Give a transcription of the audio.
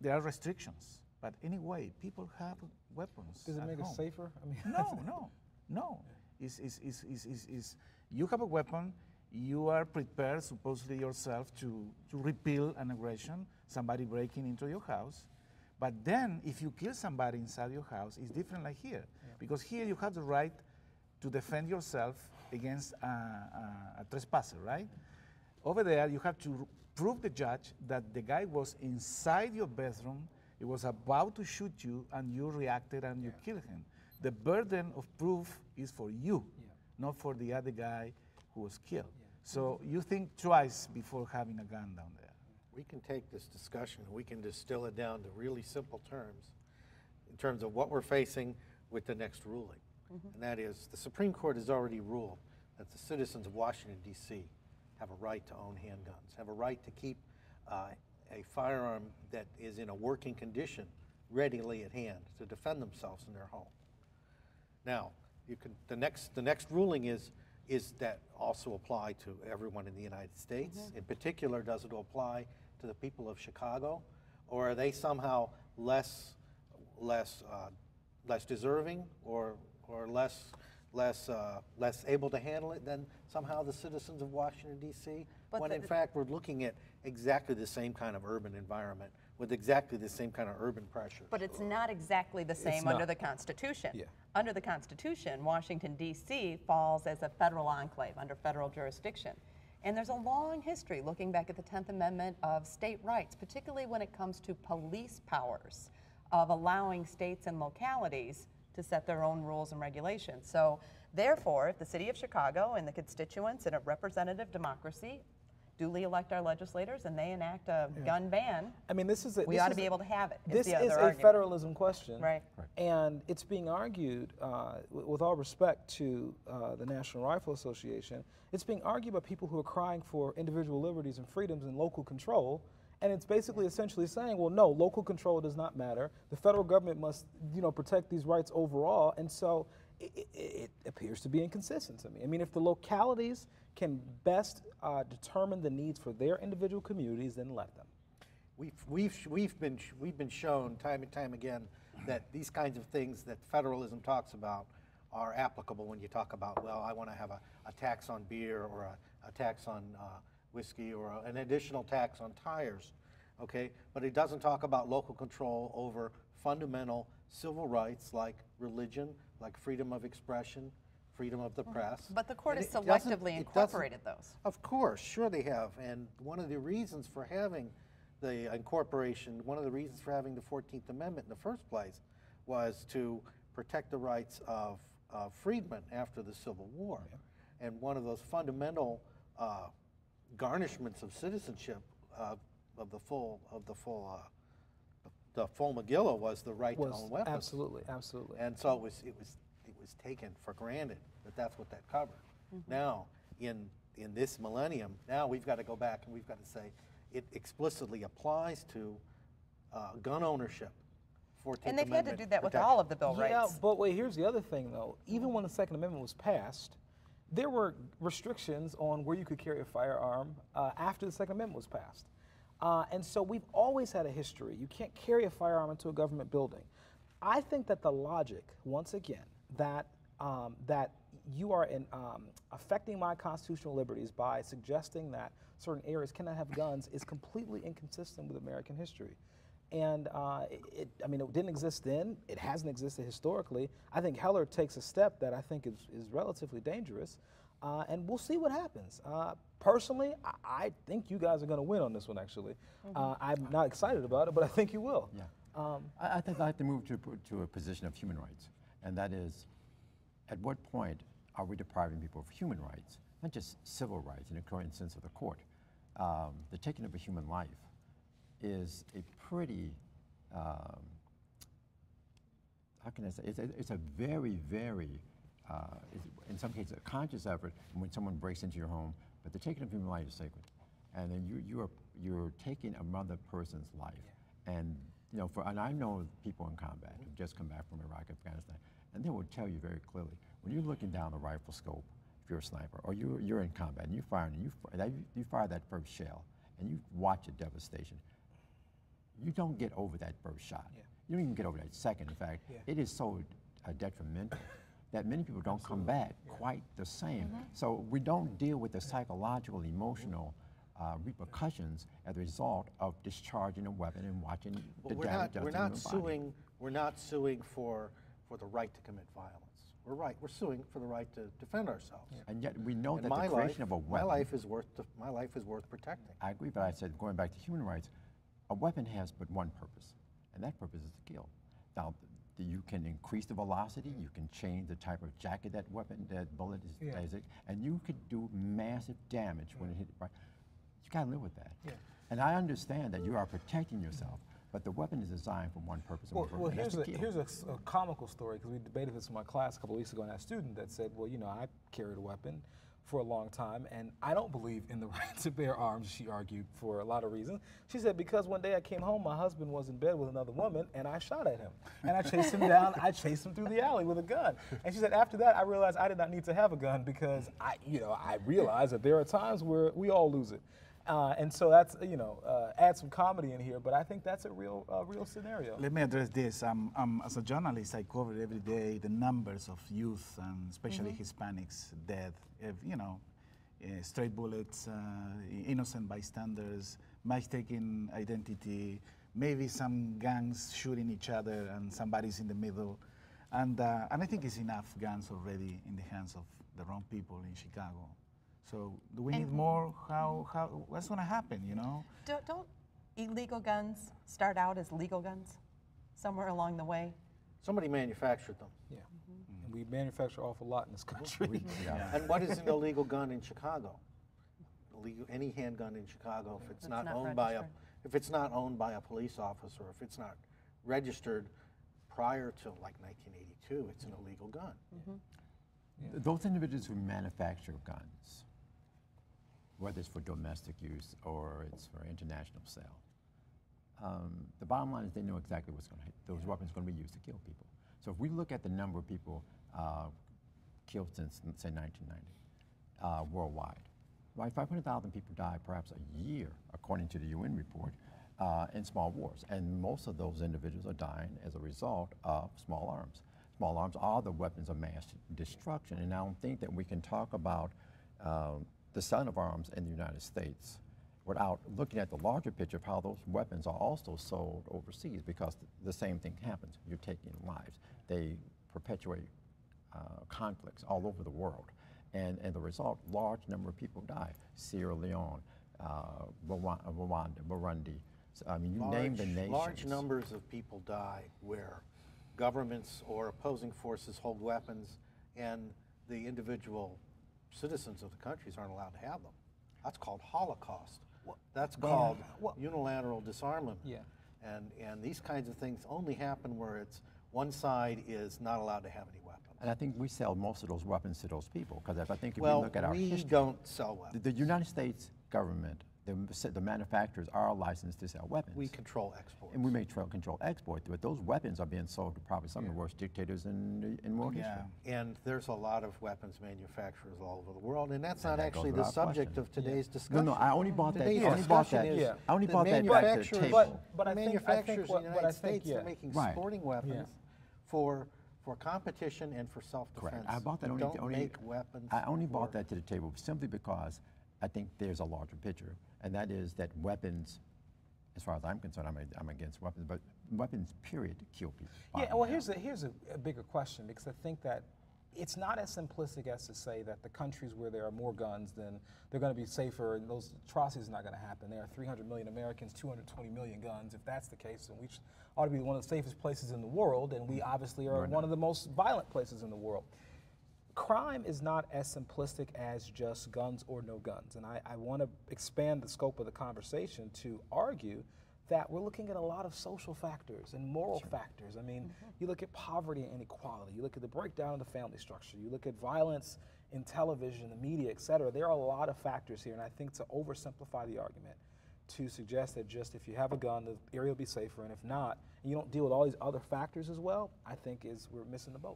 there are restrictions. But anyway, people have weapons. Does it at make home. it safer? I mean, No. You have a weapon. You are prepared, supposedly yourself, to repel an aggression, somebody breaking into your house. But then, if you kill somebody inside your house, it's different like here. Yeah. Because here you have the right to defend yourself against a trespasser, right? Over there, you have to prove the judge that the guy was inside your bedroom, he was about to shoot you, and you reacted and you killed him. The burden of proof is for you, not for the other guy who was killed. So you think twice before having a gun down there. We can take this discussion and we can distill it down to really simple terms in terms of what we're facing with the next ruling. And that is, the Supreme Court has already ruled that the citizens of Washington, D.C. have a right to own handguns, have a right to keep a firearm that is in a working condition readily at hand to defend themselves in their home. Now, the next ruling is that also apply to everyone in the United States? In particular, does it apply to the people of Chicago, or are they somehow less deserving or less able to handle it than somehow the citizens of Washington, D.C.? When in fact we're looking at exactly the same kind of urban environment with exactly the same kind of urban pressures. But it's not exactly the same under the Constitution. Yeah. Under the Constitution, Washington, D.C. falls as a federal enclave under federal jurisdiction. And there's a long history, looking back at the 10th Amendment, of state rights, particularly when it comes to police powers, of allowing states and localities to set their own rules and regulations. So therefore, if the city of Chicago and the constituents in a representative democracy duly elect our legislators and they enact a gun ban, I mean, we ought to be able to have it. This is a federalism question. Right. And it's being argued, with all respect to the National Rifle Association, it's being argued by people who are crying for individual liberties and freedoms and local control. And it's basically essentially saying, well, no, local control does not matter. The federal government must, protect these rights overall. And so it appears to be inconsistent to me. I mean, if the localities can best determine the needs for their individual communities, then let them. We've been shown time and time again that these kinds of things that federalism talks about are applicable when you talk about, well, I want to have a tax on beer or a tax on whiskey or an additional tax on tires, okay? But it doesn't talk about local control over fundamental civil rights like religion, like freedom of expression, freedom of the press. But the court has selectively incorporated those. Of course, sure they have. And one of the reasons for having the incorporation, one of the reasons for having the 14th Amendment in the first place was to protect the rights of freedmen after the Civil War. Yeah. And one of those fundamental garnishments of citizenship of the full Magilla was the right to own weapons. Absolutely, absolutely. And so it was taken for granted that that's what that covered. Now, in this millennium, now we've got to go back and we've got to say it explicitly applies to gun ownership. 14th And they've Amendment had to do that with protection. all of the Bill rights. Yeah, but wait, here's the other thing though. Even when the Second Amendment was passed, there were restrictions on where you could carry a firearm after the Second Amendment was passed. And so we've always had a history. You can't carry a firearm into a government building. I think that the logic, once again, that you are affecting my constitutional liberties by suggesting that certain areas cannot have guns is completely inconsistent with American history. And it didn't exist then. It hasn't existed historically. I think Heller takes a step that I think is relatively dangerous, and we'll see what happens. Personally, I think you guys are going to win on this one, actually. I'm not excited about it, but I think you will. Yeah. I think I'd like to move to a position of human rights, and that is, at what point are we depriving people of human rights, not just civil rights in the current sense of the court? The taking of a human life is a pretty, how can I say, it's a very, very, in some cases, a conscious effort when someone breaks into your home, but the taking of human life is sacred. And then you're taking another person's life. And and I know people in combat who've just come back from Iraq, Afghanistan, and they will tell you very clearly, when you're looking down a rifle scope, if you're a sniper, or you're in combat, and you fire that first shell, and you watch the devastation, you don't get over that first shot. Yeah. You don't even get over that second. In fact, it is so detrimental that many people don't come back quite the same. So we don't deal with the psychological, emotional repercussions as a result of discharging a weapon and watching the damage done to the human body. We're not suing for the right to commit violence. We're suing for the right to defend ourselves. And yet we know And that the creation of a weapon. my life is worth protecting. I agree, but I said, going back to human rights, a weapon has but one purpose, and that purpose is to kill. Now, you can increase the velocity, you can change the type of jacket that bullet is, and you could do massive damage when it hit. Right, you gotta live with that. And I understand that you are protecting yourself, but the weapon is designed for one purpose. Well, here's a comical story, because we debated this in my class a couple of weeks ago, and I had a student that said, well, you know, I carried a weapon for a long time, and I don't believe in the right to bear arms, she argued, for a lot of reasons. She said, because one day I came home, my husband was in bed with another woman, and I shot at him. And I chased him down, I chased him through the alley with a gun. And she said, after that, I realized I did not need to have a gun, because I realized that there are times where we all lose it. And so that's, add some comedy in here, but I think that's a real scenario. Let me address this. As a journalist, I cover every day the numbers of youth, and especially Hispanics, dead. Stray bullets, innocent bystanders, mistaken identity, maybe some gangs shooting each other and somebody's in the middle. And I think it's enough guns already in the hands of the wrong people in Chicago. So do we need more? What's going to happen, Don't illegal guns start out as legal guns somewhere along the way? Somebody manufactured them. Yeah. And we manufacture an awful lot in this country. And what is an illegal gun in Chicago? Any handgun in Chicago, if it's not owned by a police officer, if it's not registered prior to like 1982, it's an illegal gun. Those individuals who manufacture guns, whether it's for domestic use or it's for international sale, the bottom line is they know exactly what's going to hit. Those weapons are going to be used to kill people. So if we look at the number of people killed since, say, 1990 worldwide, right, 500,000 people die perhaps a year, according to the UN report, in small wars. And most of those individuals are dying as a result of small arms. Small arms are the weapons of mass destruction, and I don't think that we can talk about the selling of arms in the United States without looking at the larger picture of how those weapons are also sold overseas, because the same thing happens. You're taking lives. They perpetuate conflicts all over the world, and the result, large number of people die. Sierra Leone, Rwanda, Burundi. So, I mean, you name the nations. Large numbers of people die where governments or opposing forces hold weapons, and the individual citizens of the countries aren't allowed to have them. That's called Holocaust. That's called unilateral disarmament. And these kinds of things only happen where it's one side is not allowed to have any weapons. And I think we sell most of those weapons to those people, because if we look at our history, history, don't sell weapons. The United States government, the manufacturers are licensed to sell weapons. We control exports. And we may control export, but those weapons are being sold to probably some of the worst dictators in world history. And there's a lot of weapons manufacturers all over the world, and that's not actually the subject of today's discussion. No, I only bought that. Today's I only bought that. discussion is I only the bought that back to the table. But I think manufacturers in the what I United think, States are making sporting weapons for competition and for self-defense. Correct. I bought that Don't make weapons. I only bought that to the table simply because I think there's a larger picture, and that is that weapons, as far as I'm concerned, I'm against weapons, but weapons, period, kill people. Yeah, well, here's a bigger question, because I think that it's not as simplistic as to say that the countries where there are more guns, then they're going to be safer, and those atrocities are not going to happen. There are 300 million Americans, 220 million guns. If that's the case, then we ought to be one of the safest places in the world, and we obviously are one of the most violent places in the world. Crime is not as simplistic as just guns or no guns, and I want to expand the scope of the conversation to argue that we're looking at a lot of social factors and moral factors. I mean, you look at poverty and inequality, you look at the breakdown of the family structure, you look at violence in television, the media, et cetera. There are a lot of factors here, and I think to oversimplify the argument, to suggest that just if you have a gun, the area will be safer, and if not, and you don't deal with all these other factors as well, I think we're missing the boat.